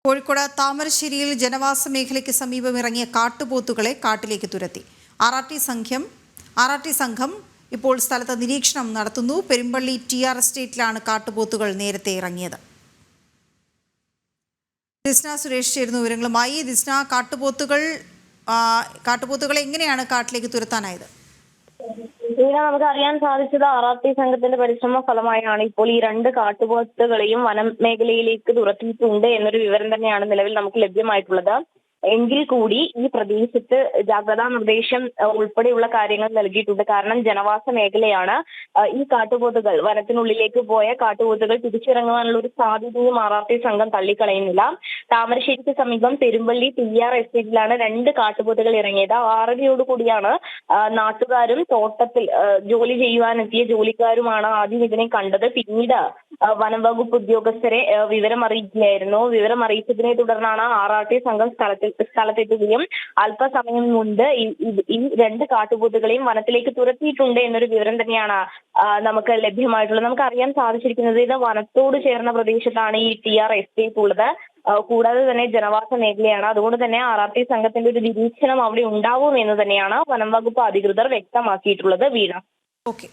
കോഴിക്കോട് താമരശ്ശേരിയിൽ ജനവാസ മേഖലയ്ക്ക് സമീപം ഇറങ്ങിയ കാട്ടുപോത്തുകളെ കാട്ടിലേക്ക് തുരത്തി. ആർ.ആർ.ടി സംഘം ഇപ്പോൾ സ്ഥലത്ത് നിരീക്ഷണം നടത്തുന്നു. പെരുമ്പള്ളി TR എസ്റ്റേറ്റിലാണ് കാട്ടുപോത്തുകൾ നേരത്തെ ഇറങ്ങിയത്. ദിസ്ന സുരേഷ് ചേരുന്ന വിവരങ്ങളുമായി. ദിസ്ന, കാട്ടുപോത്തുകളെ എങ്ങനെയാണ് കാട്ടിലേക്ക് തുരത്താനായത്? നമുക്ക് അറിയാൻ സാധിച്ചത് ആർ.ആർ.ടി സംഘത്തിന്റെ പരിശ്രമ ഫലമായാണ് ഇപ്പോൾ ഈ 2 കാട്ടുപോത്തുകളെയും വനം മേഖലയിലേക്ക് തുരത്തിയിട്ടുണ്ട് എന്നൊരു വിവരം തന്നെയാണ് നിലവിൽ നമുക്ക് ലഭ്യമായിട്ടുള്ളത്. എങ്കിൽ കൂടി ഈ പ്രദേശത്ത് ജാഗ്രതാ നിർദ്ദേശം ഉൾപ്പെടെയുള്ള കാര്യങ്ങൾ നൽകിയിട്ടുണ്ട്. കാരണം ജനവാസ മേഖലയാണ്. ഈ കാട്ടുപോത്തുകൾ, വനത്തിനുള്ളിലേക്ക് പോയ കാട്ടുപോത്തുകൾ തിരിച്ചിറങ്ങുവാനുള്ള ഒരു സാധ്യതയും ആർ.ആർ.ടി സംഘം തള്ളിക്കളയുന്നില്ല. താമരശ്ശേരിക്ക് സമീപം പെരുമ്പള്ളി TR എസ്റ്റേറ്റിലാണ് 2 കാട്ടുപോത്തുകൾ ഇറങ്ങിയത്. 6:30 കൂടിയാണ് നാട്ടുകാരും തോട്ടത്തിൽ ജോലി ചെയ്യുവാനെത്തിയ ജോലിക്കാരുമാണ് ആദ്യം ഇതിനെ കണ്ടത്. പിന്നീട് വനം വകുപ്പ് ഉദ്യോഗസ്ഥരെ വിവരം അറിയിക്കുകയായിരുന്നു. വിവരം അറിയിച്ചതിനെ തുടർന്നാണ് ആർ.ആർ.ടി സംഘം സ്ഥലത്തെത്തുകയും അല്പസമയം മുൻപ് ഈ 2 കാട്ടുപോത്തുകളെയും വനത്തിലേക്ക് തുരത്തിയിട്ടുണ്ട് എന്നൊരു വിവരം തന്നെയാണ് നമുക്ക് ലഭ്യമായിട്ടുള്ളത്. നമുക്ക് അറിയാൻ സാധിച്ചിരിക്കുന്നത് ഇത് വനത്തോട് ചേർന്ന പ്രദേശത്താണ് ഈ TR എസ്റ്റേറ്റ് ഉള്ളത്. കൂടാതെ തന്നെ ജനവാസ മേഖലയാണ്. അതുകൊണ്ട് തന്നെ ആർ.ആർ.ടി സംഘത്തിന്റെ ഒരു നിരീക്ഷണം അവിടെ ഉണ്ടാവും എന്ന് തന്നെയാണ് വനം വകുപ്പ് അധികൃതർ വ്യക്തമാക്കിയിട്ടുള്ളത്. വീണ. ഓക്കെ.